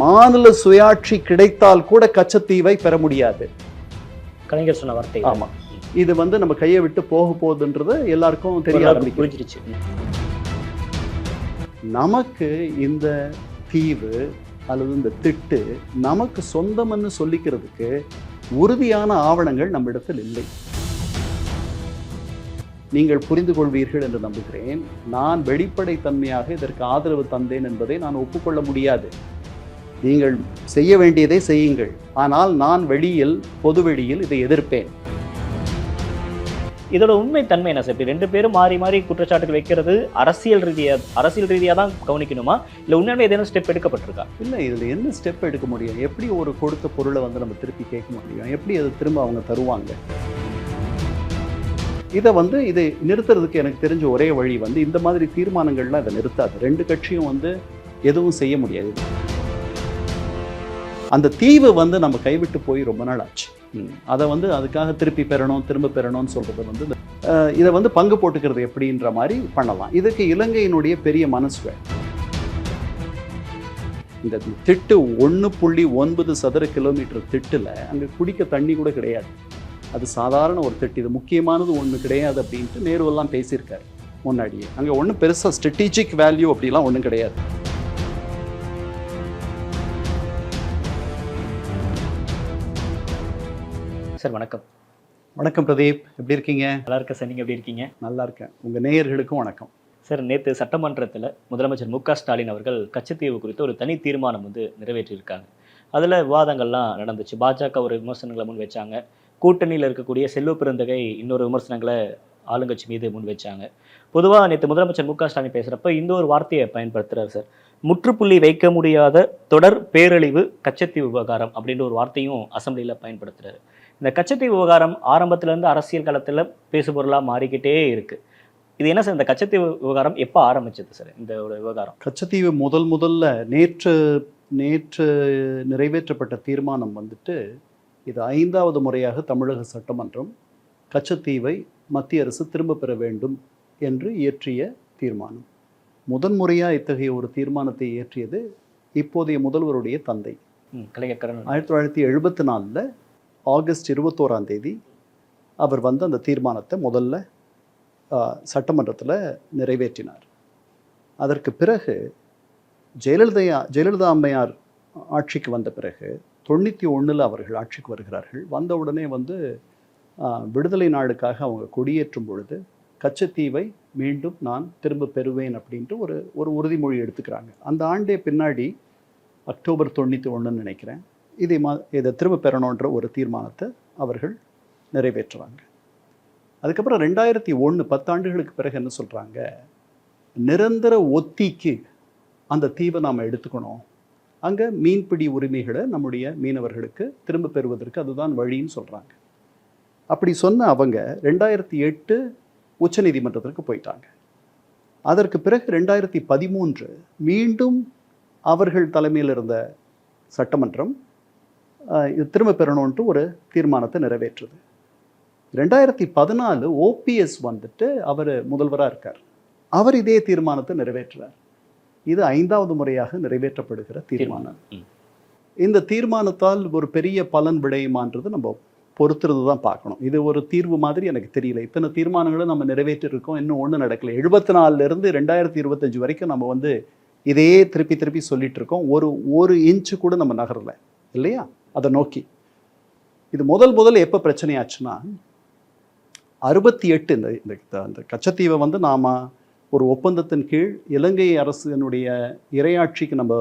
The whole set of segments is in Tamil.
மாநில சுயாட்சி கிடைத்தால் கூட கச்சத்தீவை பெற முடியாது. கலைஞர் சொன்ன வார்த்தை. ஆமா, இது நம்ம கையை விட்டு போக போகுதுன்றது எல்லாருக்கும் தெரிய ஆரம்பிச்சிருச்சு. நமக்கு இந்த தீவு அல்லது இந்த திட்டு நமக்கு சொந்தம்னு சொல்லிக்கிறதுக்கு உறுதியான ஆவணங்கள் நம்மிடத்தில் இல்லை. நீங்கள் புரிந்து கொள்வீர்கள் என்று நம்புகிறேன். நான் வெளிப்படைத்தன்மையாக இதற்கு ஆதரவு தந்தேன் என்பதை நான் ஒப்புக்கொள்ள முடியாது. நீங்கள் செய்ய வேண்டியதை செய்யுங்கள், ஆனால் நான் பொது வெளியில் இதை எதிர்ப்பேன். இதோட உண்மை தன்மை என்ன சார்? ரெண்டு பேரும் மாறி மாறி குற்றச்சாட்டுகள் வைக்கிறது அரசியல் ரீதியாக தான் கவனிக்கணுமா, இல்லை உண்மையான ஏதேனும் ஸ்டெப் எடுக்கப்பட்டிருக்கா? இல்லை, இதில் என்ன ஸ்டெப் எடுக்க முடியும்? எப்படி ஒரு கொடுத்த பொருளை நம்ம திருப்பி கேட்க முடியும்? எப்படி அதை திரும்ப அவங்க தருவாங்க? இதை நிறுத்துறதுக்கு எனக்கு தெரிஞ்ச ஒரே வழி இந்த மாதிரி தீர்மானங்கள்லாம் இதை நிறுத்தாது. ரெண்டு கட்சியும் எதுவும் செய்ய முடியாது. அந்த தீவு நம்ம கைவிட்டு போய் ரொம்ப நாள் ஆச்சு. அதை அதுக்காக திரும்ப பெறணும்னு சொல்றது இதை பங்கு போட்டுக்கிறது எப்படின்ற மாதிரி பண்ணலாம். இதுக்கு இலங்கையினுடைய பெரிய மனசு வேணும். இந்த திட்டு 1.9 சதுர கிலோமீட்டர் திட்டுல அங்க குடிக்க தண்ணி கூட கிடையாது. அது சாதாரண ஒரு திட்டு. இது முக்கியமானது ஒண்ணு கிடையாது அப்படின்ட்டு நேருவெல்லாம் பேசியிருக்காரு முன்னாடியே. அங்க ஒன்றும் பெருசா ஸ்ட்ராட்டஜிக் வேல்யூ அப்படிலாம் ஒன்றும் கிடையாது. சார் வணக்கம். வணக்கம் பிரதீப், எப்படி இருக்கீங்க? நல்லா இருக்கேன் சார், நீங்கள் எப்படி இருக்கீங்க? நல்லா இருக்கேன். உங்கள் நேயர்களுக்கும் வணக்கம். சார், நேற்று சட்டமன்றத்தில் முதலமைச்சர் மு க ஸ்டாலின் அவர்கள் கச்சத்தீவு குறித்து ஒரு தனி தீர்மானம் நிறைவேற்றியிருக்காங்க. அதில் விவாதங்கள்லாம் நடந்துச்சு. பாஜக ஒரு விமர்சனங்களை முன் வச்சாங்க. கூட்டணியில் இருக்கக்கூடிய செல்வ பெருந்தகை இன்னொரு விமர்சனங்களை ஆளுங்கட்சி மீது முன் வச்சாங்க. பொதுவாக நேற்று முதலமைச்சர் மு க ஸ்டாலின் பேசுகிறப்ப இந்த ஒரு வார்த்தையை பயன்படுத்துகிறார் சார். முற்றுப்புள்ளி வைக்க முடியாத தொடர் பேரழிவு கச்சத்தீவு விவகாரம் அப்படின்ற ஒரு வார்த்தையும் அசெம்பிளியில் பயன்படுத்துகிறாரு. இந்த கச்சத்தீவு விவகாரம் ஆரம்பத்திலேருந்து அரசியல் களத்தில் பேசுபொருளாக மாறிக்கிட்டே இருக்குது. இது என்ன சார், இந்த கச்சத்தீவு விவகாரம் எப்போ ஆரம்பிச்சது சார்? இந்த ஒரு விவகாரம் கச்சத்தீவு முதல்ல நேற்று நிறைவேற்றப்பட்ட தீர்மானம் இது 5வது முறையாக தமிழக சட்டமன்றம் கச்சத்தீவை மத்திய அரசு திரும்ப பெற வேண்டும் என்று இயற்றிய தீர்மானம். முதன்முறையாக இத்தகைய ஒரு தீர்மானத்தை இயற்றியது இப்போதைய முதல்வருடைய தந்தை கலைஞர் கருணாநிதி. 1974 ஆகஸ்ட் 21ஆம் தேதி அவர் அந்த தீர்மானத்தை முதல்ல சட்டமன்றத்தில் நிறைவேற்றினார். அதற்கு பிறகு ஜெயலலிதா அம்மையார் ஆட்சிக்கு வந்த பிறகு 91 அவர்கள் ஆட்சிக்கு வருகிறார்கள். வந்த உடனே விடுதலை நாடுக்காக அவங்க கொடியேற்றும் பொழுது கச்சத்தீவை மீண்டும் நான் திரும்ப பெறுவேன் அப்படின்ட்டு ஒரு உறுதிமொழி எடுத்துக்கிறாங்க. அந்த ஆண்டே பின்னாடி அக்டோபர் 91 நினைக்கிறேன், இதை திரும்ப பெறணுன்ற ஒரு தீர்மானத்தை அவர்கள் நிறைவேற்றுறாங்க. அதுக்கப்புறம் 2001 10 ஆண்டுகளுக்கு பிறகு என்ன சொல்கிறாங்க, நிரந்தர ஒத்திக்கு அந்த தீவை நாம் எடுத்துக்கணும், அங்கே மீன்பிடி உரிமைகளை நம்முடைய மீனவர்களுக்கு திரும்ப பெறுவதற்கு அதுதான் வழின்னு சொல்கிறாங்க. அப்படி சொன்ன அவங்க 2008 உச்சநீதிமன்றத்திற்கு போயிட்டாங்க. அதற்கு பிறகு 2013 மீண்டும் அவர்கள் தலைமையில் இருந்த சட்டமன்றம் இது திரும்ப பெறணுன்ட்டு ஒரு தீர்மானத்தை நிறைவேற்றுது. 2014 OPS அவர் முதல்வராக இருக்கார். அவர் இதே தீர்மானத்தை நிறைவேற்றுறார். இது 5வது முறையாக நிறைவேற்றப்படுகிற தீர்மானம். இந்த தீர்மானத்தால் ஒரு பெரிய பலன் விளையுமான்றது நம்ம பொறுத்துறது தான் பார்க்கணும். இது ஒரு தீர்வு மாதிரி எனக்கு தெரியல. இத்தனை தீர்மானங்களும் நம்ம நிறைவேற்றிருக்கோம், இன்னும் ஒன்றும் நடக்கலை. 74 2025 வரைக்கும் நம்ம இதையே திருப்பி சொல்லிட்டு இருக்கோம். ஒரு இன்ச்சு கூட நம்ம நகரல இல்லையா அதை நோக்கி. இது முதல் எப்போ பிரச்சனையாச்சுன்னா 68 இந்த கச்சத்தீவை நாம ஒரு ஒப்பந்தத்தின் கீழ் இலங்கை அரசினுடைய இறையாட்சிக்கு நம்ம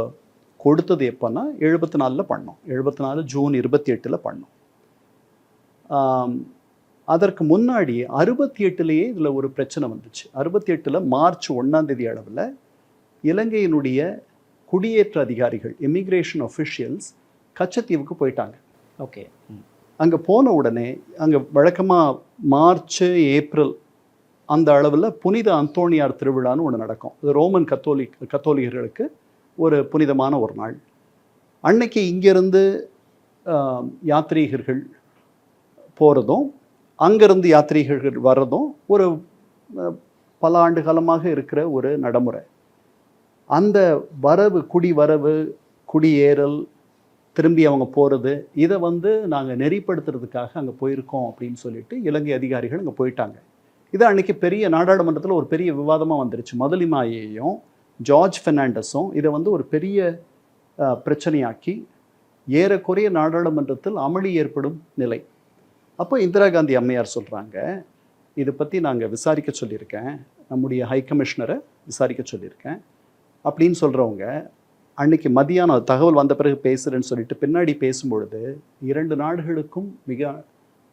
கொடுத்தது எப்போன்னா 74 பண்ணோம். 74 ஜூன் 28 பண்ணோம். அதற்கு முன்னாடி 68 இதில் ஒரு பிரச்சனை வந்துச்சு. 68 மார்ச் 1ஆம் தேதி அளவில் இலங்கையினுடைய குடியேற்ற அதிகாரிகள், இமிக்ரேஷன் அஃபிஷியல்ஸ் கச்சத்தீவுக்கு போயிட்டாங்க. ஓகே. அங்கே போன உடனே அங்கே வழக்கமாக மார்ச் ஏப்ரல் அந்த அளவில் புனித அந்தோணியார் திருவிழான்னு ஒன்று நடக்கும். இது ரோமன் கத்தோலிகர்களுக்கு ஒரு புனிதமான ஒரு நாள். அன்னைக்கு இங்கேருந்து யாத்ரீகர்கள் போகிறதும் அங்கேருந்து யாத்ரீகர்கள் வர்றதும் ஒரு பல ஆண்டு காலமாக இருக்கிற ஒரு நடைமுறை. அந்த வரவு, குடி வரவு, குடியேறல், திரும்பி அவங்க போகிறது, இதை வந்து நாங்கள் நெறிப்படுத்துறதுக்காக அங்கே போயிருக்கோம் அப்படின்னு சொல்லிட்டு இலங்கை அதிகாரிகள் அங்கே போயிட்டாங்க. இது அன்றைக்கி பெரிய நாடாளுமன்றத்தில் ஒரு பெரிய விவாதமாக வந்துருச்சு. மதுலிமாயையும் ஜார்ஜ் பெர்னாண்டஸும் இதை வந்து ஒரு பெரிய பிரச்சனையாக்கி ஏறக்குறைய நாடாளுமன்றத்தில் அமளி ஏற்படும் நிலை. அப்போ இந்திரா காந்தி அம்மையார் சொல்கிறாங்க, இதை பற்றி நாங்கள் விசாரிக்க சொல்லியிருக்கேன், நம்முடைய ஹை கமிஷனரை விசாரிக்க சொல்லியிருக்கேன் அப்படின்னு சொல்கிறவங்க அன்றைக்கி மதியானம் தகவல் வந்த பிறகு பேசுகிறேன்னு சொல்லிட்டு பின்னாடி பேசும்பொழுது 2 நாடுகளுக்கும் மிக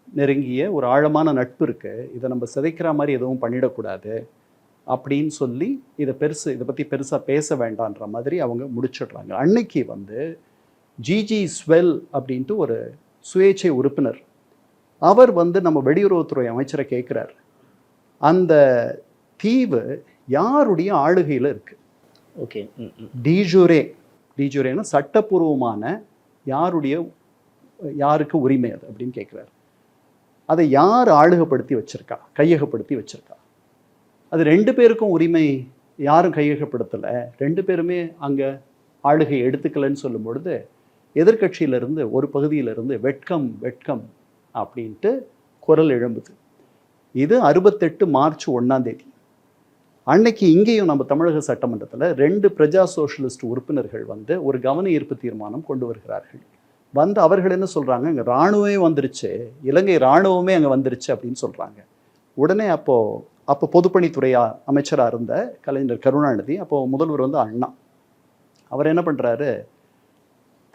நெருங்கிய ஒரு ஆழமான நட்பு இருக்குது, இதை நம்ம சிதைக்கிற மாதிரி எதுவும் பண்ணிடக்கூடாது அப்படின்னு சொல்லி இதை பற்றி பெருசாக பேச வேண்டான்ற மாதிரி அவங்க முடிச்சிடுறாங்க. அன்னைக்கு வந்து ஜிஜி ஸ்வெல் அப்படின்ட்டு ஒரு சுயேட்சை உறுப்பினர், அவர் வந்து நம்ம வெளியுறவுத்துறை அமைச்சரை கேட்குறார், அந்த தீவு யாருடைய ஆளுகையில் இருக்குது? ஓகே, டீஜூரேன்னா சட்டப்பூர்வமான யாருக்கு உரிமை அது அப்படின்னு கேட்குறாரு. அதை யார் ஆளுகைப்படுத்தி வச்சிருக்கா, கையகப்படுத்தி வச்சிருக்கா? அது 2 பேருக்கும் உரிமை, யாரும் கையகப்படுத்தலை, 2 பேருமே அங்கே ஆளுகை எடுத்துக்கலன்னு சொல்லும் பொழுது எதிர்கட்சியிலிருந்து ஒரு பகுதியிலிருந்து வெட்கம் வெட்கம் அப்படின்ட்டு குரல் எழும்புது. இது 68 மார்ச் 1 அன்னைக்கு இங்கேயும் நம்ம தமிழக சட்டமன்றத்தில் 2 பிரஜா சோஷலிஸ்ட் உறுப்பினர்கள் வந்து ஒரு கவன ஈர்ப்பு தீர்மானம் கொண்டு வருகிறார்கள். வந்து அவர்கள் என்ன சொல்கிறாங்க, இங்கே இராணுவமே வந்துருச்சு, இலங்கை இராணுவமே அங்கே வந்துருச்சு அப்படின்னு சொல்கிறாங்க. உடனே அப்போ பொதுப்பணித்துறை அமைச்சராக இருந்த கலைஞர் கருணாநிதி, அப்போது முதல்வர் வந்து அண்ணா, அவர் என்ன பண்ணுறாரு,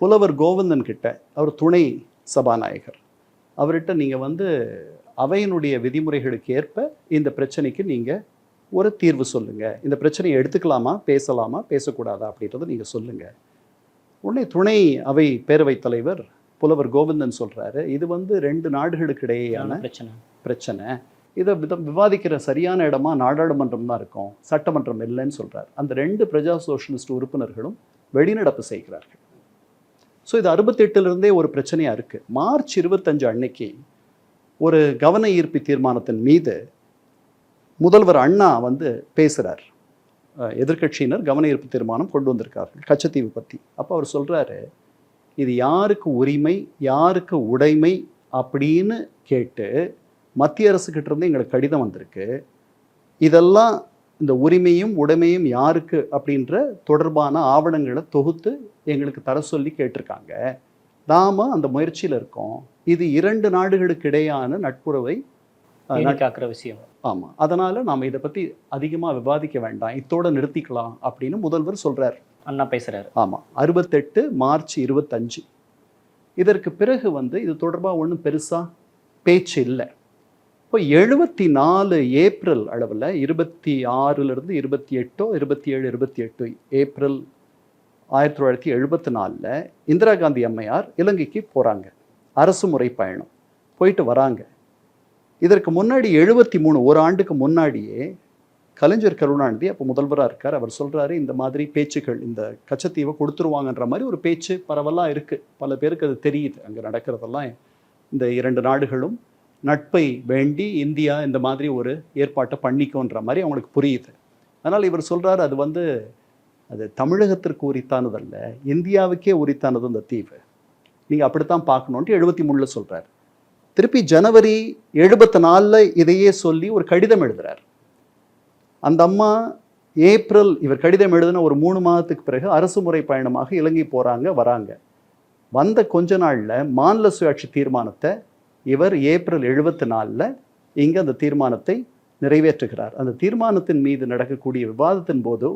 புலவர் கோவிந்தன் கிட்ட, அவர் துணை சபாநாயகர், அவர்கிட்ட நீங்கள் வந்து அவையினுடைய விதிமுறைகளுக்கு ஏற்ப இந்த பிரச்சனைக்கு நீங்கள் ஒரு தீர்வு சொல்லுங்கள், இந்த பிரச்சனையை எடுத்துக்கலாமா, பேசலாமா, பேசக்கூடாதா அப்படின்றத நீங்கள் சொல்லுங்கள். உடனே துணை அவை பேரவைத் தலைவர் புலவர் கோவிந்தன் சொல்கிறாரு, இது வந்து 2 நாடுகளுக்கு இடையேயான பிரச்சனை, இதை விவாதிக்கிற சரியான இடமா நாடாளுமன்றம் தான் இருக்கும், சட்டமன்றம் இல்லைன்னு சொல்கிறார். அந்த 2 பிரஜா சோஷலிஸ்ட் உறுப்பினர்களும் வெளிநடப்பு செய்கிறார்கள். ஸோ இது 68லேருந்தே ஒரு பிரச்சனையாக இருக்குது. மார்ச் 25 அன்னைக்கு ஒரு கவன ஈர்ப்பு தீர்மானத்தின் மீது முதல்வர் அண்ணா வந்து பேசுகிறார். எதிர்கட்சியினர் கவன ஈர்ப்பு தீர்மானம் கொண்டு வந்திருக்கார்கள் கச்சத்தீவு பற்றி. அப்போ அவர் சொல்கிறாரு, இது யாருக்கு உரிமை, யாருக்கு உடைமை அப்படின்னு கேட்டு மத்திய அரசுக்கிட்ட இருந்து எங்களுக்கு கடிதம் வந்திருக்கு, இதெல்லாம் இந்த உரிமையும் உடைமையும் யாருக்கு அப்படின்ற தொடர்பான ஆவணங்களை தொகுத்து எங்களுக்கு தர சொல்லி கேட்டிருக்காங்க, நாம அந்த முயற்சியில் இருக்கோம், இது 2 நாடுகளுக்கு இடையான நட்புறவை காக்கிற விஷயம். ஆமாம், அதனால் நாம் இதை பற்றி அதிகமாக விவாதிக்க வேண்டாம், இதோட நிறுத்திக்கலாம் அப்படின்னு முதல்வர் சொல்கிறார். அண்ணா பேசுகிறார். ஆமாம், 68 மார்ச் 25. இதற்கு பிறகு வந்து இது தொடர்பாக ஒன்றும் பெருசாக பேச்சு இல்லை. இப்போ 74 ஏப்ரல் அளவில் 26லேருந்து 28 27 28 ஏப்ரல் 1974 இந்திரா காந்தி அம்மையார் இலங்கைக்கு போகிறாங்க. அரசு முறை பயணம் போயிட்டு வராங்க. இதற்கு முன்னாடி 73 ஒரு ஆண்டுக்கு முன்னாடியே கலைஞர் கருணாநிதி அப்போ முதல்வராக இருக்கார். அவர் சொல்கிறாரு, இந்த மாதிரி பேச்சுக்கள், இந்த கச்சத்தீவை கொடுத்துருவாங்கன்ற மாதிரி ஒரு பேச்சு பரவலாக இருக்குது. பல பேருக்கு அது தெரியுது, அங்கே நடக்கிறதெல்லாம் இந்த 2 நாடுகளும் நட்பை வேண்டி இந்தியா இந்த மாதிரி ஒரு ஏற்பாட்டை பண்ணிக்கோன்ற மாதிரி அவங்களுக்கு புரியுது. அதனால் இவர் சொல்கிறார், அது தமிழகத்திற்கு உரித்தானதல்ல, இந்தியாவுக்கே உரித்தானது இந்த தீவு, நீங்கள் அப்படித்தான் பார்க்கணுன்ட்டு 73 சொல்கிறார். திருப்பி ஜனவரி 74 இதையே சொல்லி ஒரு கடிதம் எழுதுகிறார். அந்த அம்மா ஏப்ரல், இவர் கடிதம் எழுதின ஒரு 3 மாதத்துக்கு பிறகு அரசு முறை பயணமாக இலங்கை போகிறாங்க, வராங்க. வந்த கொஞ்ச நாளில் மாநில சுயாட்சி தீர்மானத்தை இவர் ஏப்ரல் 74 இங்கே அந்த தீர்மானத்தை நிறைவேற்றுகிறார். அந்த தீர்மானத்தின் மீது நடக்கக்கூடிய விவாதத்தின் போது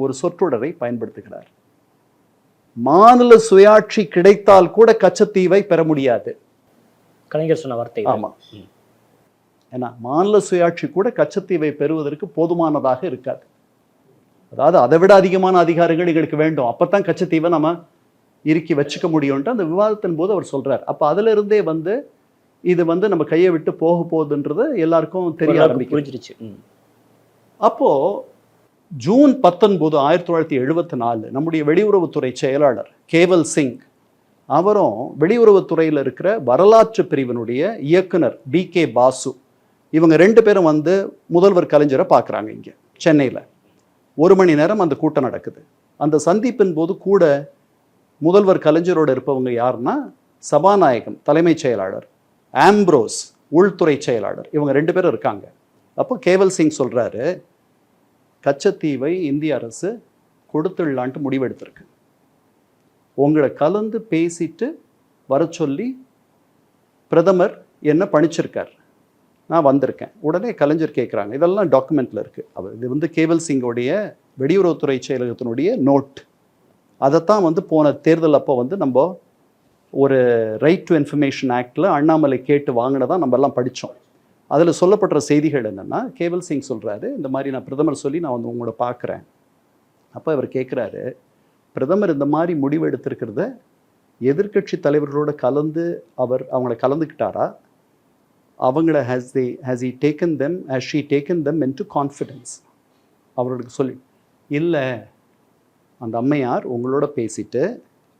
ஒரு சொற்றொடரை பயன்படுத்துகிறார். மாநில சுயாட்சி கிடைத்தால் கூட கச்சத்தீவை பெற முடியாது. கலைஞர் சொன்ன வார்த்தை. ஆமாம், ஏன்னா மாநில சுயாட்சி கூட கச்சத்தீவை பெறுவதற்கு போதுமானதாக இருக்காது. அதாவது அதை விட அதிகமான அதிகாரங்கள் எங்களுக்கு வேண்டும், அப்போத்தான் கச்சத்தீவை நம்ம இறுக்கி வச்சுக்க முடியும்ட்டு அந்த விவாதத்தின் போது அவர் சொல்கிறார். அப்போ அதிலிருந்தே இது நம்ம கையை விட்டு போக போகுதுன்றது எல்லாருக்கும் தெரிய ஆரம்பிச்சிருச்சு. அப்போது ஜூன் 19 1974 நம்முடைய வெளியுறவுத்துறை செயலாளர் கேவல் சிங் அவரும் வெளியுறவுத்துறையில் இருக்கிற வரலாற்று பிரிவினுடைய இயக்குனர் BK பாசு, இவங்க 2 பேரும் முதல்வர் கலைஞரை பார்க்குறாங்க. இங்கே சென்னையில் 1 மணி நேரம் அந்த கூட்டம் நடக்குது. அந்த சந்திப்பின் போது கூட முதல்வர் கலைஞரோட இருப்பவங்க யாருன்னா சபாநாயகம் தலைமைச் செயலாளர், ஆம்ப்ரோஸ் உள்துறை செயலாளர், இவங்க 2 பேரும் இருக்காங்க. அப்போ கேவல் சிங் சொல்றாரு, கச்சத்தீவை இந்திய அரசு கொடுத்துடலான்ட்டு முடிவெடுத்திருக்கு. உங்களை கலந்து பேசிட்டு வர சொல்லி பிரதமர் என்ன பணிச்சிருக்கார், நான் வந்திருக்கேன். உடனே கலைஞர் கேட்குறாங்க, இதெல்லாம் டாக்குமெண்ட்டில் இருக்குது. அவர் இது வந்து கேவல் சிங்கோடைய வெளியுறவுத்துறை செயலகத்தினுடைய நோட். அதைத்தான் வந்து போன தேர்தல் அப்போ வந்து நம்ம ஒரு ரைட் டு இன்ஃபர்மேஷன் ஆக்டில் அண்ணாமலை கேட்டு வாங்கினதான் நம்ம எல்லாம் படித்தோம். அதில் சொல்லப்படுற செய்திகள் என்னென்னா, கேவல் சிங் சொல்கிறாரு, இந்த மாதிரி நான் பிரதமர் சொல்லி நான் வந்து உங்களோட பார்க்குறேன். அப்போ அவர் கேட்குறாரு, பிரதமர் இந்த மாதிரி முடிவு எடுத்திருக்கிறத எதிர்க்கட்சி தலைவர்களோட கலந்து அவங்கள கலந்துக்கிட்டாரா, அவங்கள has he taken them into confidence? அவர்களுக்கு சொல்லி இல்லை, அந்த அம்மையார் உங்களோட பேசிட்டு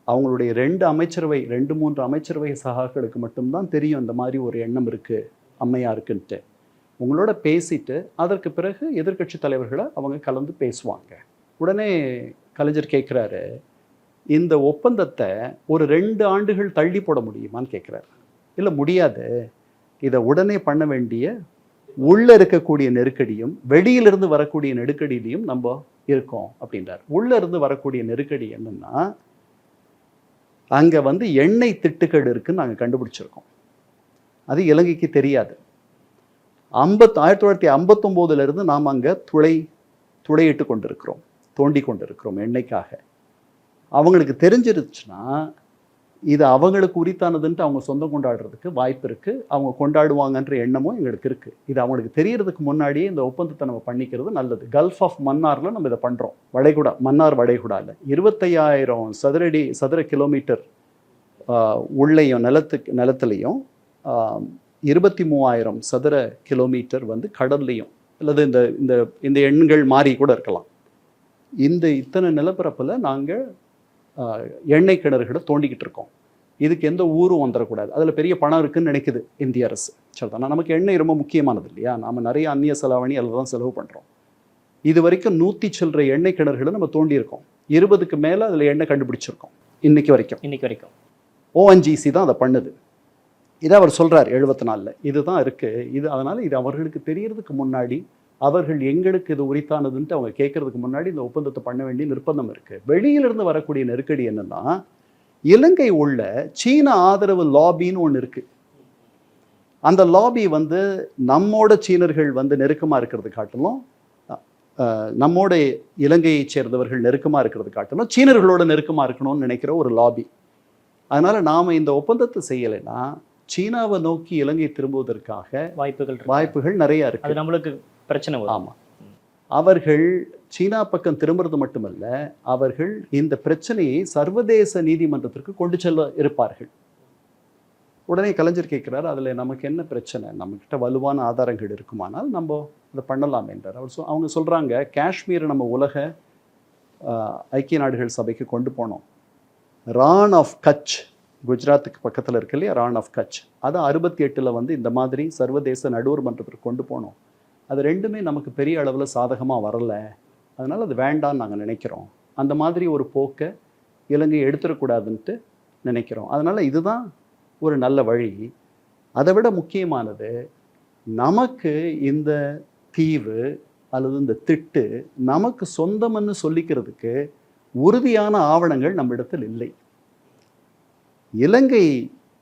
அவங்களுடைய 2-3 அமைச்சரவை சகாக்களுக்கு மட்டும்தான் தெரியும் இந்த மாதிரி ஒரு எண்ணம் இருக்குது அம்மையாருக்குன்ட்டு. உங்களோட பேசிட்டு அதற்கு பிறகு எதிர்க்கட்சி தலைவர்களை அவங்க கலந்து பேசுவாங்க. உடனே கலைஞர் கேட்குறாரு, இந்த ஒப்பந்தத்தை ஒரு 2 ஆண்டுகள் தள்ளி போட முடியுமான்னு கேட்குறாரு. இல்லை முடியாது, இதை உடனே பண்ண வேண்டிய உள்ளே இருக்கக்கூடிய நெருக்கடியும் வெளியிலிருந்து வரக்கூடிய நெருக்கடியிலையும் நம்ம இருக்கோம் அப்படின்றார். உள்ளே இருந்து வரக்கூடிய நெருக்கடி என்னன்னா, அங்கே வந்து எண்ணெய் திட்டுக்கள் இருக்குன்னு நாங்கள் கண்டுபிடிச்சிருக்கோம். அது இலங்கைக்கு தெரியாது. 1959 நாம் அங்கே துளையிட்டு கொண்டிருக்கிறோம், தோண்டி கொண்டிருக்கிறோம் எண்ணெய்க்காக. அவங்களுக்கு தெரிஞ்சிருச்சுன்னா இது அவங்களுக்கு உரித்தானதுன்ட்டு அவங்க சொந்தம் கொண்டாடுறதுக்கு வாய்ப்பு இருக்குது. அவங்க கொண்டாடுவாங்கன்ற எண்ணமும் எங்களுக்கு இருக்குது. இது அவங்களுக்கு தெரியறதுக்கு முன்னாடியே இந்த ஒப்பந்தத்தை நம்ம பண்ணிக்கிறது நல்லது. கல்ஃப் ஆஃப் மன்னாரில் நம்ம இதை பண்ணுறோம். மன்னார் வளைகுடாவில் 25,000 சதுர கிலோமீட்டர் உள்ளேயும் நிலத்துலையும் 23,000 சதுர கிலோமீட்டர் வந்து கடல்லையும், அல்லது இந்த எண்கள் மாறி கூட இருக்கலாம். இத்தனை நிலப்பரப்பில் நாங்கள் எண்ணெய் கிணறுகளை தோண்டிக்கிட்டு இருக்கோம். இதுக்கு எந்த ஊரும் வந்துடக்கூடாது. அதில் பெரிய பணம் இருக்குதுன்னு நினைக்குது இந்திய அரசு. சரிதான், நமக்கு எண்ணெய் ரொம்ப முக்கியமானது இல்லையா? நாம் நிறைய அந்நிய செலாவணி அதில் தான் செலவு பண்ணுறோம். இது வரைக்கும் 100 சில்லறை எண்ணெய் கிணறுகளை நம்ம தோண்டியிருக்கோம். 20க்கு மேலே அதில் எண்ணெய் கண்டுபிடிச்சிருக்கோம் இன்னைக்கு வரைக்கும். ONGC தான் அதை பண்ணுது. இதை அவர் சொல்கிறார் 74. இதுதான் இருக்குது. அதனால் இது அவர்களுக்கு தெரியறதுக்கு முன்னாடி, அவர்கள் எங்களுக்கு இது உரித்தானதுன்ட்டு அவங்க கேட்கறதுக்கு முன்னாடி இந்த ஒப்பந்தத்தை பண்ண வேண்டிய நிர்பந்தம் இருக்குது. வெளியிலிருந்து வரக்கூடிய நெருக்கடி என்னன்னா, இலங்கை உள்ள சீன ஆதரவு லாபின்னு ஒன்று இருக்குது. அந்த லாபி வந்து நம்மோட சீனர்கள் வந்து நெருக்கமாக இருக்கிறது காட்டிலும், நம்மோட இலங்கையை சேர்ந்தவர்கள் நெருக்கமாக இருக்கிறது காட்டிலும் சீனர்களோட நெருக்கமாக இருக்கணும்னு நினைக்கிற ஒரு லாபி. அதனால் நாம் இந்த ஒப்பந்தத்தை செய்யலைன்னா சீனாவை நோக்கி இலங்கை திரும்புவதற்காக வாய்ப்புகள் நிறையா இருக்குது. அது நம்மளுக்கு பிரச்சனை. ஆமாம், அவர்கள் சீனா பக்கம் திரும்புறது மட்டுமல்ல, அவர்கள் இந்த பிரச்சனையை சர்வதேச நீதிமன்றத்திற்கு கொண்டு செல்ல இருப்பார்கள். உடனே கலைஞர் கேட்குறாரு, அதில் நமக்கு என்ன பிரச்சனை, நம்மக்கிட்ட வலுவான ஆதாரங்கள் இருக்குமானால் நம்ம அதை பண்ணலாம் என்றார். அவங்க சொல்கிறாங்க, காஷ்மீரை நம்ம உலக ஐக்கிய நாடுகள் சபைக்கு கொண்டு போனோம். ரான் ஆஃப் கட்ச், குஜராத்துக்கு பக்கத்தில் இருக்கு இல்லையா, ரான் ஆஃப் கட்ச், அதை 68 வந்து இந்த மாதிரி சர்வதேச நடுவர் மன்றத்திற்கு கொண்டு போனோம். அது ரெண்டுமே நமக்கு பெரிய அளவில் சாதகமாக வரலை. அதனால் அது வேண்டான்னு நாங்கள் நினைக்கிறோம். அந்த மாதிரி ஒரு போக்கை இலங்கை எடுத்துடக்கூடாதுன்ட்டு நினைக்கிறோம். அதனால் இதுதான் ஒரு நல்ல வழி. அதை விட முக்கியமானது, நமக்கு இந்த தீவு அல்லது இந்த திட்டு நமக்கு சொந்தம்னு சொல்லிக்கிறதுக்கு உறுதியான ஆவணங்கள் நம்மிடத்தில் இல்லை.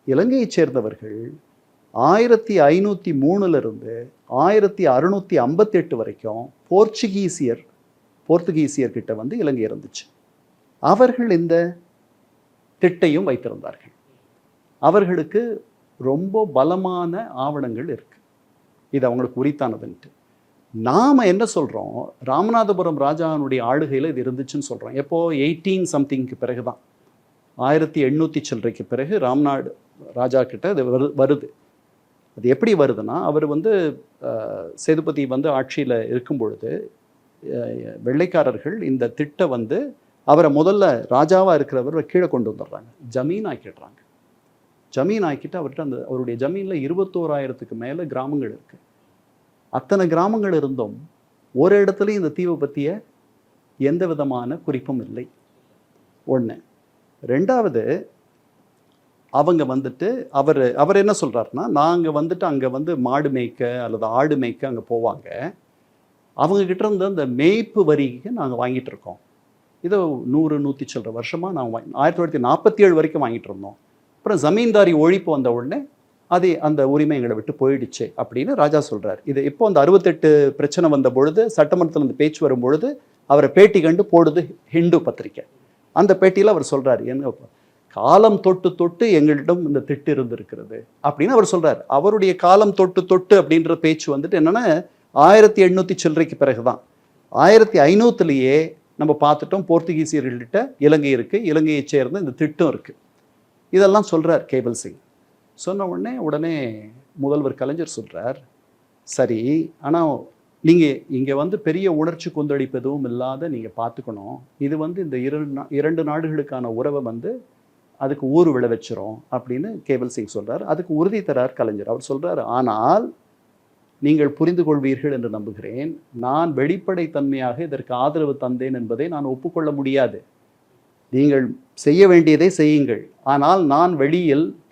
இலங்கையை சேர்ந்தவர்கள் 1503 1658 வரைக்கும் போர்த்துகீசியர்கிட்ட வந்து இலங்கை இருந்துச்சு. அவர்கள் இந்த திட்டையும் வைத்திருந்தார்கள். அவர்களுக்கு ரொம்ப பலமான ஆவணங்கள் இருக்கு, இது அவங்களுக்கு உரித்தானதுன்ட்டு. நாம் என்ன சொல்கிறோம், ராமநாதபுரம் ராஜாவினுடைய ஆளுகையில் இது இருந்துச்சுன்னு சொல்கிறோம். எப்போ 18 சம்திங்க்கு பிறகு தான், 1800 சில்லறைக்கு பிறகு ராம்நாடு ராஜா கிட்ட அது வருது. அது எப்படி வருதுன்னா, அவர் வந்து சேதுபதி வந்து ஆட்சியில் இருக்கும் பொழுது வெள்ளைக்காரர்கள் இந்த திட்டை வந்து அவரை முதல்ல ராஜாவாக இருக்கிறவரை கீழே கொண்டு வந்துடுறாங்க, ஜமீன் ஆக்கிடுறாங்க. ஜமீன் ஆக்கிட்டு அவர்கிட்ட அவருடைய ஜமீனில் 21,000க்கு மேலே கிராமங்கள் இருக்குது. அத்தனை கிராமங்கள் இருந்தும் ஒரு இடத்துலையும் இந்த தீவை பற்றிய எந்த விதமான குறிப்பும் இல்லை. ஒன்று. ரெண்டாவது, அவங்க வந்துட்டு அவர் என்ன சொல்கிறாருன்னா, நாங்கள் வந்துட்டு அங்கே வந்து மாடு மேய்க்க அல்லது ஆடு மேய்க்க அங்கே போவாங்க, அவங்கக்கிட்ட இருந்து அந்த மேய்ப்பு வரிக்கு நாங்கள் வாங்கிட்டு இருக்கோம். இதோ 100 சில்லற வருஷமாக நாங்கள் 1947 வரைக்கும் வாங்கிட்டு இருந்தோம். அப்புறம் ஜமீன்தாரி ஒழிப்பு வந்த உடனே அந்த உரிமை எங்களை விட்டு போயிடுச்சு அப்படின்னு ராஜா சொல்கிறார். இது இப்போ அந்த 68 பிரச்சனை வந்த பொழுது சட்டமன்றத்தில் அந்த பேச்சு வரும் பொழுது அவரை பேட்டி கண்டு போடுது ஹிந்து பத்திரிக்கை. அந்த பேட்டியில் அவர் சொல்கிறார், என்ன காலம் தொட்டு தொட்டு எங்களிடம் இந்த திட்டு இருந்திருக்கிறது அப்படின்னு அவர் சொல்கிறார். அவருடைய காலம் தொட்டு தொட்டு அப்படின்ற பேச்சு வந்துட்டு என்னென்னா 1800 சில்லறைக்கு பிறகு தான். 1500லேயே நம்ம பார்த்துட்டோம், போர்த்துகீசியர்கள்கிட்ட இலங்கை இருக்குது, இலங்கையை சேர்ந்த இந்த திட்டம் இருக்குது. இதெல்லாம் சொல்கிறார் கேபிள் சிங். சொன்ன உடனே முதல்வர் கலைஞர் சொல்கிறார், சரி, ஆனால் நீங்கள் இங்கே வந்து பெரிய உணர்ச்சி கொந்தளிப்பு எதுவும் இல்லாத நீங்கள் பார்த்துக்கணும். இது வந்து இந்த இரண்டு நாடுகளுக்கான உறவை வந்து அதுக்கு ஊர் விழ வச்சிரும் அப்படின்னு கேபிள் சிங் சொல்கிறார். அதுக்கு உறுதி தரார் கலைஞர். அவர் சொல்கிறார், ஆனால் நீங்கள் புரிந்து கொள்வீர்கள் என்று நம்புகிறேன், நான் வெளிப்படைத்தன்மையாக இதற்கு ஆதரவு தந்தேன் என்பதை நான் ஒப்புக்கொள்ள முடியாது. நீங்கள் செய்ய வேண்டியதை செய்யுங்கள், ஆனால் நான்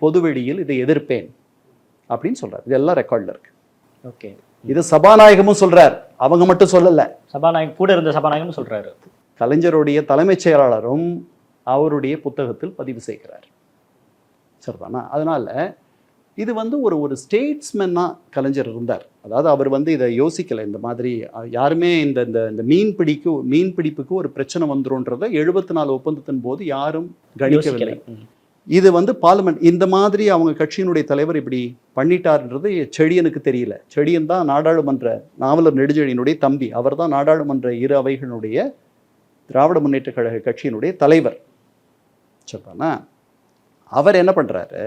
பொது வெளியில் இதை எதிர்ப்பேன் அப்படின்னு சொல்கிறார். இதெல்லாம் ரெக்கார்டில் இருக்கு. ஓகே, இது சபாநாயகமும் சொல்கிறார், அவங்க மட்டும் சொல்லலை, சபாநாயகம் கூட இருந்த சபாநாயகமும் சொல்கிறாரு. கலைஞருடைய தலைமைச் செயலாளரும் அவருடைய புத்தகத்தில் பதிவு செய்கிறார். சரிதானா? அதனால் இது வந்து ஒரு ஸ்டேட்ஸ்மேனாக கலைஞர் இருந்தார். அதாவது அவர் வந்து இதை யோசிக்கலை. இந்த மாதிரி யாருமே இந்த மீன்பிடிப்புக்கு ஒரு பிரச்சனை வந்துரும்ன்றதை 74 ஒப்பந்தத்தின் போது யாரும் கணிக்கவில்லை. இது வந்து பார்லிமெண்ட் இந்த மாதிரி அவங்க கட்சியினுடைய தலைவர் இப்படி பண்ணிட்டார்ன்றது செழியனுக்கு தெரியல. செழியன் தான் நாடாளுமன்ற நாவலர் நெடுஞ்செழியனுடைய தம்பி. அவர் தான் நாடாளுமன்ற இரு அவைகளுடைய திராவிட முன்னேற்ற கழக கட்சியினுடைய தலைவர். சரிதானா? அவர் என்ன பண்ணுறாரு,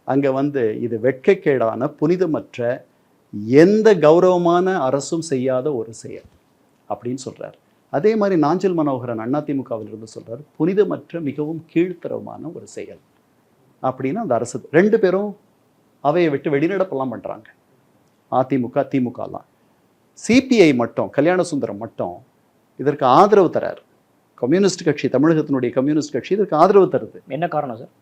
அங்கே வந்து இது வெட்கக்கேடான புனிதமற்ற எந்த கௌரவமான அரசும் செய்யாத ஒரு செயல் அப்படின்னு சொல்கிறார். அதே மாதிரி நாஞ்சில் மனோகரன் அதிமுகவிலிருந்து சொல்கிறார், புனிதமற்ற மிகவும் கீழ்த்தரமான ஒரு செயல் அப்படின்னு அந்த அரசு. 2 பேரும் அவையை விட்டு வெளிநடப்பெல்லாம் பண்ணுறாங்க, அதிமுக திமுகலாம். சிபிஐ மட்டும், கல்யாண சுந்தரம் மட்டும் இதற்கு ஆதரவு தரார். கம்யூனிஸ்ட் கட்சி, தமிழகத்தினுடைய கம்யூனிஸ்ட் கட்சி இதற்கு ஆதரவு தருது. என்ன காரணம் சார்?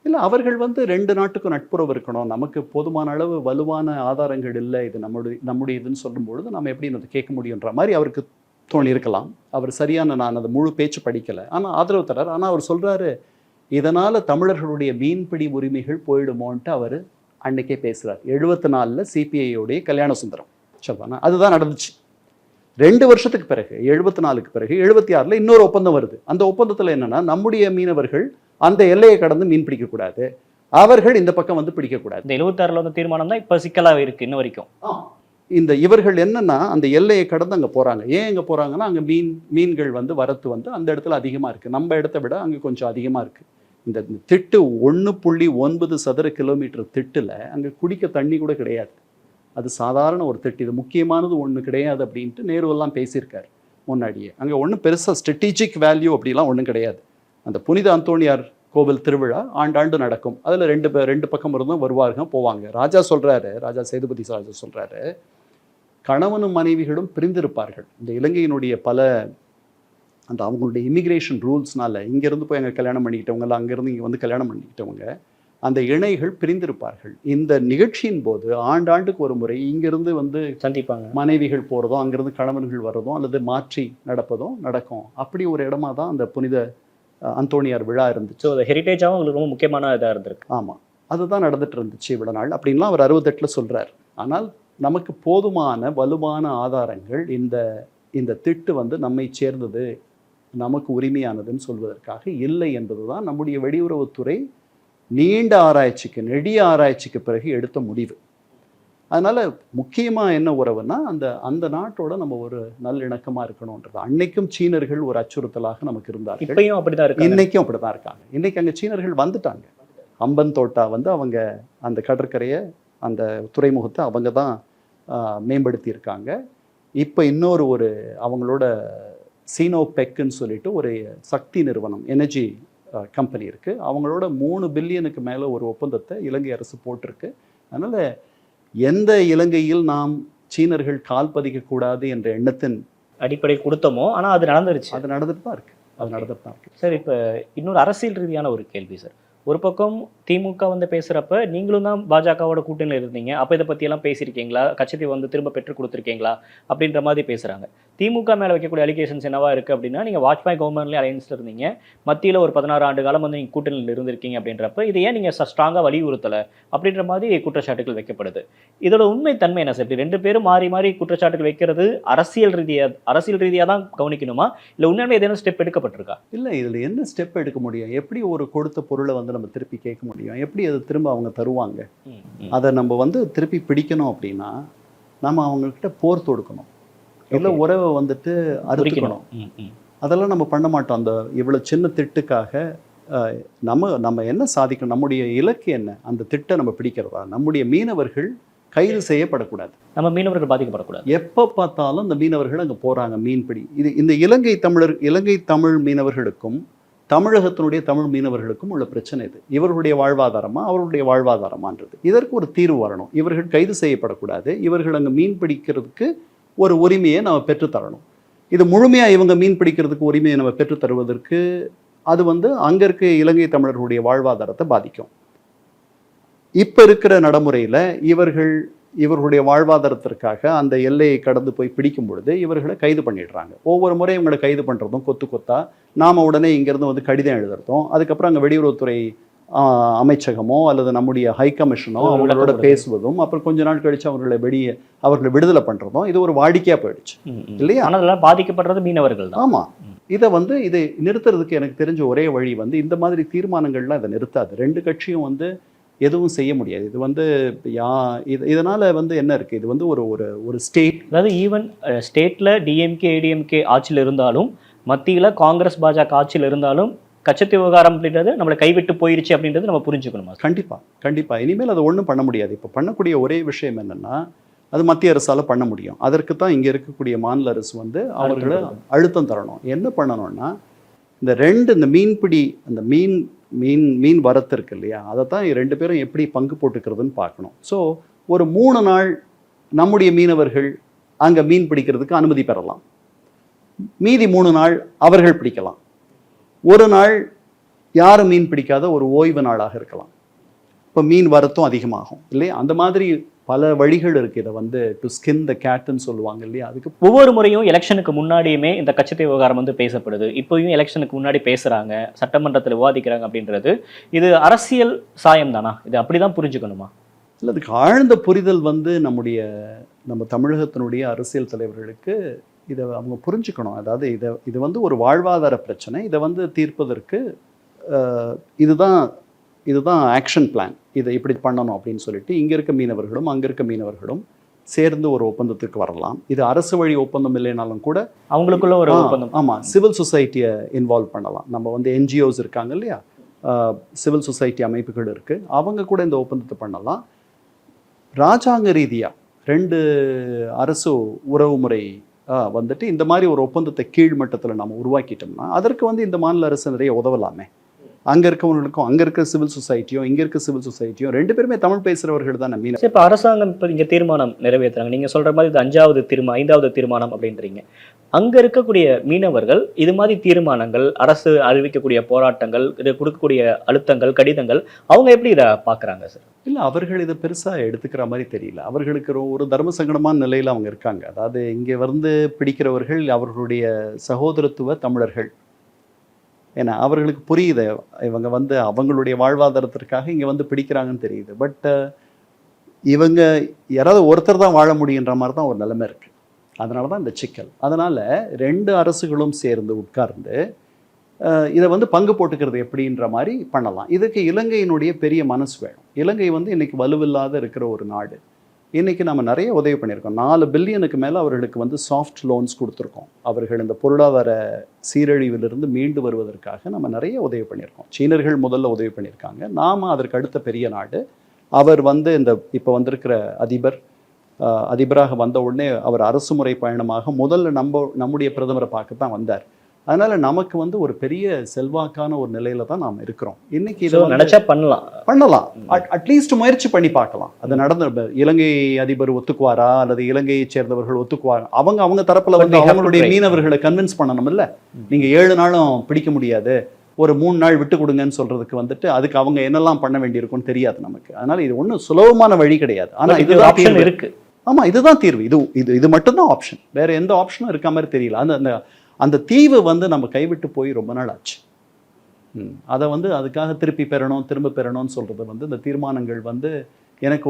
இல்லை, அவர்கள் வந்து 2 நாட்டுக்கும் நட்புறவு இருக்கணும், நமக்கு போதுமான அளவு வலுவான ஆதாரங்கள் இல்லை, இது நம்முடைய இதுன்னு சொல்லும்பொழுது நம்ம எப்படி அதை கேட்க முடியுன்ற மாதிரி அவருக்கு தோணி இருக்கலாம். அவர் சரியான, நான் அந்த முழு பேச்சு படிக்கலை, ஆனால் ஆதரவு தரார். ஆனால் அவர் சொல்கிறாரு, இதனால் தமிழர்களுடைய மீன்பிடி உரிமைகள் போயிடுமோன்ட்டு அவர் அன்னைக்கே பேசுகிறார். 74 சிபிஐயோடைய கல்யாண சுந்தரம். சொல்லுவாங்க, அதுதான் நடந்துச்சு. 2 வருஷத்துக்கு பிறகு 74க்கு பிறகு 76ல் இன்னொரு ஒப்பந்தம் வருது. அந்த ஒப்பந்தத்தில் என்னன்னா, நம்முடைய மீனவர்கள் அந்த எல்லையை கடந்து மீன் பிடிக்கக்கூடாது, அவர்கள் இந்த பக்கம் வந்து பிடிக்கக்கூடாது. இந்த 76ல் வந்து தீர்மானம் தான் இப்போ சிக்கலாக இருக்குது இன்ன வரைக்கும். இவர்கள் என்னன்னா அந்த எல்லையை கடந்து அங்கே போகிறாங்க. ஏன் அங்கே போகிறாங்கன்னா, அங்கே மீன்கள் வந்து வரத்து வந்து அந்த இடத்துல அதிகமாக இருக்குது, நம்ம இடத்த விட அங்கே கொஞ்சம் அதிகமாக இருக்குது. இந்த திட்டு 1.9 சதுர கிலோமீட்டர் திட்டில் அங்கே குடிக்க தண்ணி கூட கிடையாது. அது சாதாரண ஒரு திட்டு, இது முக்கியமானது ஒன்று கிடையாது அப்படின்ட்டு நேருவெல்லாம் பேசியிருக்காரு முன்னாடியே. அங்கே ஒன்றும் பெருசாக ஸ்ட்ராட்டஜிக் வேல்யூ அப்படிலாம் ஒன்றும் கிடையாது. அந்த புனித அந்தோணியார் கோவில் திருவிழா ஆண்டாண்டு நடக்கும், அதில் 2 பக்கம் இருந்தும் வருவாங்க போவாங்க. ராஜா சொல்கிறாரு, ராஜா சேதுபதி ராஜா சொல்கிறாரு, கணவனும் மனைவிகளும் பிரிந்திருப்பார்கள். இந்த இலங்கையினுடைய பல அந்த அவங்களுடைய இமிக்ரேஷன் ரூல்ஸ்னால இங்கேருந்து போய் அங்கே கல்யாணம் பண்ணிக்கிட்டவங்க, அங்கேருந்து இங்கே வந்து கல்யாணம் பண்ணிக்கிட்டவங்க, அந்த இணைகள் பிரிந்திருப்பார்கள். இந்த நிகழ்ச்சியின் போது ஆண்டாண்டுக்கு ஒரு முறை இங்கிருந்து வந்து சந்திப்பாங்க, மனைவிகள் போகிறதும் அங்கிருந்து கணவன்கள் வர்றதும் அல்லது மாற்றி நடப்பதும் நடக்கும். அப்படி ஒரு இடமா தான் அந்த புனித அந்தோணியார் விழா இருந்துச்சு. ஸோ ஹெரிட்டேஜாகவும் உங்களுக்கு ரொம்ப முக்கியமான இதாக இருந்திருக்கு. ஆமாம், அதுதான் நடந்துட்டு இருந்துச்சு இவ்வளோ நாள் அப்படின்லாம் அவர் 68ல் சொல்கிறார். ஆனால் நமக்கு போதுமான வலுவான ஆதாரங்கள் இந்த திட்டு வந்து நம்மை சேர்ந்தது, நமக்கு உரிமையானதுன்னு சொல்வதற்காக இல்லை என்பது தான் நம்முடைய வெளியுறவுத்துறை நீண்ட ஆராய்ச்சிக்கு, நெடிய ஆராய்ச்சிக்கு பிறகு எடுத்த முடிவு. அதனால் முக்கியமாக என்ன உறவுன்னா, அந்த நாட்டோட நம்ம ஒரு நல்லிணக்கமாக இருக்கணுன்றது. அன்னைக்கும் சீனர்கள் ஒரு அச்சுறுத்தலாக நமக்கு இருந்தார்கள், இப்பயும் அப்படி தான் இருக்கு, இன்னைக்கும் அப்படி தான் இருக்காங்க. இன்னைக்கு அங்கே சீனர்கள் வந்துட்டாங்க. அம்பன் தோட்டா வந்து அவங்க அந்த கடற்கரையை, அந்த துறைமுகத்தை அவங்க தான் மேம்படுத்தி இருக்காங்க. இப்போ இன்னொரு அவங்களோட சீனோபெக்குன்னு சொல்லிட்டு ஒரு சக்தி நிறுவனம், எனர்ஜி கம்பெனி இருக்குது. அவங்களோட 3 பில்லியனுக்கு மேலே ஒரு ஒப்பந்தத்தை இலங்கை அரசு போட்டிருக்கு. அதனால் எந்த இலங்கையில் நாம் சீனர்கள் கால் பதிக்கக்கூடாது என்ற எண்ணத்தின் அடிப்படை கொடுத்தோமோ ஆனா அது நடந்துருச்சு. அது நடந்துட்டு தான் இருக்கு. அது நடந்துட்டு தான் இருக்கு. சார், இப்போ இன்னொரு அரசியல் ரீதியான ஒரு கேள்வி சார். ஒரு பக்கம் திமுக வந்து பேசுறப்ப நீங்களும் தான் பாஜகவோட கூட்டணியில் இருந்தீங்க. அப்ப இதை பத்தியெல்லாம் பேசியிருக்கீங்களா? கட்சியை வந்து திரும்ப பெற்றுக் கொடுத்துருக்கீங்களா? அப்படின்ற மாதிரி பேசுறாங்க. திமுக மேல வைக்கக்கூடிய அலிகேஷன்ஸ் என்னவா இருக்கு அப்படின்னா, நீங்க வாஜ்பாய் கவர்மெண்ட்லேயே அலையன்ஸ்ல இருந்தீங்க. மத்தியில ஒரு 16 ஆண்டு காலம் வந்து நீங்க கூட்டணியில் இருந்திருக்கீங்க அப்படின்றப்ப இதை ஏன் நீங்க ஸ்ட்ராங்கா வலியுறுத்தல அப்படின்ற மாதிரி குற்றச்சாட்டுகள் வைக்கப்படுது. இதோட உண்மை தன்மை என்ன சார்? இப்படி 2 பேரும் மாறி மாறி குற்றச்சாட்டுகள் வைக்கிறது அரசியல் ரீதியா தான் கவனிக்கணுமா? இல்ல உண்மையாலுமே ஏதேனும் ஸ்டெப் எடுக்கப்பட்டிருக்கா? இல்ல இதுல என்ன ஸ்டெப் எடுக்க முடியும்? எப்படி ஒரு கொடுத்த பொருளை வந்து நம்ம திருப்பி கேட்க முடியும்? எப்படி அது திரும்ப அவங்க தருவாங்க? அதை நம்ம வந்து திருப்பி பிடிக்கணும் அப்படின்னா நம்ம அவங்கக்கிட்ட போர் தொடுக்கணும், இல்லை உறவை வந்துட்டு அறுக்கணும். அதெல்லாம் நம்ம பண்ண மாட்டோம். அந்த இவ்வளவு சின்ன திட்டுக்காக நம்ம என்ன சாதிக்கணும்? நம்முடைய இலக்கு என்ன? அந்த திட்டை நம்ம பிடிக்கிறதா? நம்முடைய மீனவர்கள் கைது செய்யப்படக்கூடாது, நம்ம மீனவர்கள் பாதிக்கப்படக்கூடாது. எப்போ பார்த்தாலும் இந்த மீனவர்கள் அங்கே போகிறாங்க மீன்பிடி. இந்த இலங்கை தமிழ் மீனவர்களுக்கும் தமிழகத்தினுடைய தமிழ் மீனவர்களுக்கும் உள்ள பிரச்சனை இது. இவர்களுடைய வாழ்வாதாரமா அவர்களுடைய வாழ்வாதாரமான்றது. இதற்கு ஒரு தீர்வு வரணும். இவர்கள் கைது செய்யப்படக்கூடாது. இவர்கள் அங்கே மீன் பிடிக்கிறதுக்கு ஒரு உரிமையை நம்ம பெற்றுத்தரணும். இது முழுமையாக இவங்க மீன் பிடிக்கிறதுக்கு உரிமையை நம்ம பெற்றுத்தருவதற்கு அது வந்து அங்கே இருக்க இலங்கை தமிழர்களுடைய வாழ்வாதாரத்தை பாதிக்கும். இப்போ இருக்கிற நடைமுறையில் இவர்களுடைய வாழ்வாதாரத்திற்காக அந்த எல்லையை கடந்து போய் பிடிக்கும் பொழுது இவர்களை கைது பண்ணிடுறாங்க. ஒவ்வொரு முறையும் இவங்களை கைது பண்ணுறதும் கொத்தா நாம் உடனே இங்கேருந்து வந்து கடிதம் எழுதுறதும், அதுக்கப்புறம் அங்கே வெளியுறவுத்துறை அமைச்சகமோ அல்லது நம்முடைய ஹை கமிஷனோ அவங்களோட பேசுவதும், அப்புறம் கொஞ்ச நாள் கழிச்சு அவர்களை விடுதலை பண்ணுறதும் இது ஒரு வாடிக்கையாக போயிடுச்சு இல்லையா? ஆனால் பாதிக்கப்படுறது மீனவர்கள் தான். ஆமாம். இதை நிறுத்துறதுக்கு எனக்கு தெரிஞ்ச ஒரே வழி வந்து இந்த மாதிரி தீர்மானங்கள்லாம் இதை நிறுத்தாது. 2 கட்சியும் வந்து எதுவும் செய்ய முடியாது. இது வந்து இதனால வந்து என்ன இருக்கு? இது வந்து ஒரு ஸ்டேட், அதாவது ஈவன் ஸ்டேட்ல டிஎம்கே ஏடிஎம்கே ஆட்சியில் இருந்தாலும் மத்தியில் காங்கிரஸ் பாஜக ஆட்சியில் இருந்தாலும் கச்சத்தீவு விவகாரம் அப்படின்றது நம்மளை கைவிட்டு போயிருச்சு அப்படின்றது நம்ம புரிஞ்சுக்கணுமா? கண்டிப்பா இனிமேல் அதை ஒன்றும் பண்ண முடியாது. இப்போ பண்ணக்கூடிய ஒரே விஷயம் என்னன்னா, அது மத்திய அரசால பண்ண முடியும். அதற்கு தான் இங்கே இருக்கக்கூடிய மாநில அரசு வந்து அவர்களை அழுத்தம் தரணும். என்ன பண்ணணும்னா, இந்த மீன்பிடி அந்த மீன் வரத்து இருக்கு இல்லையா, அதை தான் 2 பேரும் எப்படி பங்கு போட்டுக்கிறதுன்னு பார்க்கணும். ஸோ ஒரு 3 நாள் நம்முடைய மீனவர்கள் அங்கே மீன் பிடிக்கிறதுக்கு அனுமதி பெறலாம். மீதி 3 நாள் அவர்கள் பிடிக்கலாம். ஒரு நாள் யாரும் மீன் பிடிக்காத ஒரு ஓய்வு நாளாக இருக்கலாம். இப்போ மீன் வரத்தும் அதிகமாகும் இல்லையா? அந்த மாதிரி பல வழிகள் இருக்குது. இதை வந்து டு ஸ்கின் த கேட்னு சொல்லுவாங்க இல்லையா? அதுக்கு ஒவ்வொரு முறையும் எலெக்ஷனுக்கு முன்னாடியுமே இந்த கச்சத்தீவு விவகாரம் வந்து பேசப்படுது. இப்போயும் எலெக்ஷனுக்கு முன்னாடி பேசுகிறாங்க, சட்டமன்றத்தில் விவாதிக்கிறாங்க அப்படின்றது இது அரசியல் சாயம் தானா? இது அப்படி தான் புரிஞ்சுக்கணுமா? இல்லை, அதுக்கு ஆழ்ந்த புரிதல் வந்து நம்ம தமிழகத்தினுடைய அரசியல் தலைவர்களுக்கு இதை அவங்க புரிஞ்சுக்கணும். அதாவது இது வந்து ஒரு வாழ்வாதார பிரச்சனை. இதை வந்து தீர்ப்பதற்கு இதுதான் ஆக்ஷன் பிளான். இதை இப்படி பண்ணணும் அப்படின்னு சொல்லிட்டு இங்கே இருக்க மீனவர்களும் அங்கே இருக்க மீனவர்களும் சேர்ந்து ஒரு ஒப்பந்தத்துக்கு வரலாம். இது அரசு வழி ஒப்பந்தம் இல்லைனாலும் கூட அவங்களுக்குள்ள ஒரு ஒப்பந்தம். ஆமாம், சிவில் சொசைட்டியை இன்வால்வ் பண்ணலாம். நம்ம வந்து என்ஜிஓஸ் இருக்காங்க இல்லையா, சிவில் சொசைட்டி அமைப்புகள் இருக்குது, அவங்க கூட இந்த ஒப்பந்தத்தை பண்ணலாம். ராஜாங்க ரீதியாக 2 அரசு உறவுமுறை வந்துட்டு இந்த மாதிரி ஒரு ஒப்பந்தத்தை கீழ்மட்டத்தில் நம்ம உருவாக்கிட்டோம்னா அதற்கு வந்து இந்த மாநில அரசு நிறைய உதவலாமே. அங்கே இருக்கவங்களுக்கும் அங்கே இருக்க சிவில் சொசைட்டியும் இங்கே இருக்க சிவில் சொசைட்டியும் 2 பேருமே தமிழ் பேசுகிறவர்கள் தான் மீன். இப்போ அரசாங்கம் இப்போ இங்கே தீர்மானம் நிறைவேற்றுறாங்க. நீங்கள் சொல்கிற மாதிரி இது 5வது தீர்மானம் அப்படின்றீங்க. அங்கே இருக்கக்கூடிய மீனவர்கள் இது மாதிரி தீர்மானங்கள், அரசு அறிவிக்கக்கூடிய போராட்டங்கள், இது கொடுக்கக்கூடிய அழுத்தங்கள், கடிதங்கள், அவங்க எப்படி இதை பார்க்குறாங்க சார்? இல்லை, அவர்கள் இதை பெருசாக எடுத்துக்கிற மாதிரி தெரியல. அவர்களுக்கு ஒரு தர்ம சங்கடமான நிலையில் அவங்க இருக்காங்க. அதாவது இங்கே வந்து பிடிக்கிறவர்கள் அவர்களுடைய சகோதரத்துவ தமிழர்கள். ஏன்னா அவர்களுக்கு புரியுது இவங்க வந்து அவங்களுடைய வாழ்வாதாரத்திற்காக இங்கே வந்து பிடிக்கிறாங்கன்னு தெரியுது. பட் இவங்க யாராவது ஒருத்தர் தான் வாழ முடியுன்ற மாதிரி தான் ஒரு நிலைமை இருக்குது. அதனால தான் இந்த சிக்கல். அதனால் 2 அரசுகளும் சேர்ந்து உட்கார்ந்து இதை வந்து பங்கு போட்டுக்கிறது எப்படின்ற மாதிரி பண்ணலாம். இதுக்கு இலங்கையினுடைய பெரிய மனசு வேணும். இலங்கை வந்து இன்றைக்கி வலுவில்லாத இருக்கிற ஒரு நாடு. இன்றைக்கி நம்ம நிறைய உதவி பண்ணியிருக்கோம். 4 பில்லியனுக்கு மேலே அவர்களுக்கு வந்து சாஃப்ட் லோன்ஸ் கொடுத்துருக்கோம். அவர்கள் இந்த பொருளாதார சீரழிவிலிருந்து மீண்டு வருவதற்காக நம்ம நிறைய உதவி பண்ணியிருக்கோம். சீனர்கள் முதல்ல உதவி பண்ணியிருக்காங்க. நாம் அதற்கு அடுத்த பெரிய நாடு. அவர் வந்து இப்போ வந்திருக்கிற அதிபராக வந்த உடனே அவர் அரசு முறை பயணமாக முதல்ல நம்முடைய பிரதமரை பார்க்க தான் வந்தார். அதனால நமக்கு வந்து ஒரு பெரிய செல்வாக்கான ஒரு நிலையில தான் நாம் இருக்கிறோம் இன்னைக்கு. ஸோ இதை நினைச்சா பண்ணலாம். பண்ணலாம், அட்லீஸ்ட் முயற்சி பண்ணி பார்க்கலாம். அது நடந்த இலங்கை அதிபர் ஒத்துக்குவாரா அல்லது இலங்கையை சேர்ந்தவர்கள் ஒத்துக்குவாரா, அவங்க தரப்புல வந்து அவங்களுடைய மீனவர்களை கன்வின்ஸ் பண்ணணும். இல்ல நீங்க 7 நாளும் பிடிக்க முடியாது, ஒரு 3 நாள் விட்டு கொடுங்கன்னு சொல்றதுக்கு வந்துட்டு அதுக்கு அவங்க என்னெல்லாம் பண்ண வேண்டியிருக்கும்னு தெரியாது நமக்கு. அதனால இது ஒன்றும் சுலபமான வழி கிடையாது. ஆனா இது ஆப்ஷன் இருக்கு. ஆமா, இதுதான் தீர்வு. இது மட்டும்தான் ஆப்ஷன், வேற எந்த ஆப்ஷனும் இருக்க மாதிரி தெரியல. அந்த தீவு வந்து நம்ம கைவிட்டு போய் ரொம்ப நாள் ஆச்சு. அதை வந்து அதுக்காக திரும்ப பெறணும்னு சொல்றது வந்து இந்த தீர்மானங்கள் வந்து எனக்கு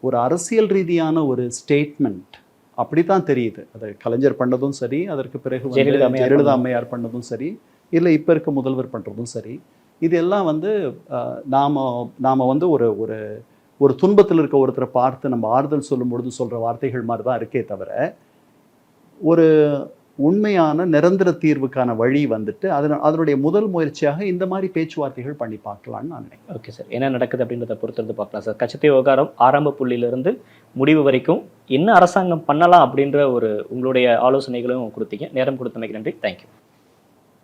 ஒரு அரசியல் ரீதியான ஒரு ஸ்டேட்மெண்ட் அப்படித்தான் தெரியுது. அதை கலைஞர் பண்ணதும் சரி, அதற்கு பிறகு ஜெயலலிதா அம்மையார் பண்ணதும் சரி, இல்லை இப்போ இருக்க முதல்வர் பண்ணுறதும் சரி, இதெல்லாம் வந்து நாம் வந்து ஒரு துன்பத்தில் இருக்க ஒருத்தரை பார்த்து நம்ம ஆறுதல் சொல்லும் பொழுது சொல்கிற வார்த்தைகள் மாதிரி தான் இருக்கே தவிர, ஒரு உண்மையான நிரந்தர தீர்வுக்கான வழி வந்துட்டு அதனுடைய முதல் முயற்சியாக இந்த மாதிரி பேச்சுவார்த்தைகள் பண்ணி பார்க்கலான்னு நான் நினைக்கிறேன். ஓகே சார், என்ன நடக்குது அப்படின்றத பொறுத்திருந்து பார்க்கலாம் சார். கச்சத்தீவு விவகாரம் ஆரம்ப புள்ளியிலிருந்து முடிவு வரைக்கும் என்ன அரசாங்கம் பண்ணலாம் அப்படின்ற உங்களுடைய ஆலோசனைகளும் கொடுத்தீங்க. நேரம் கொடுத்தமைக்கு நன்றி. தேங்க்யூ.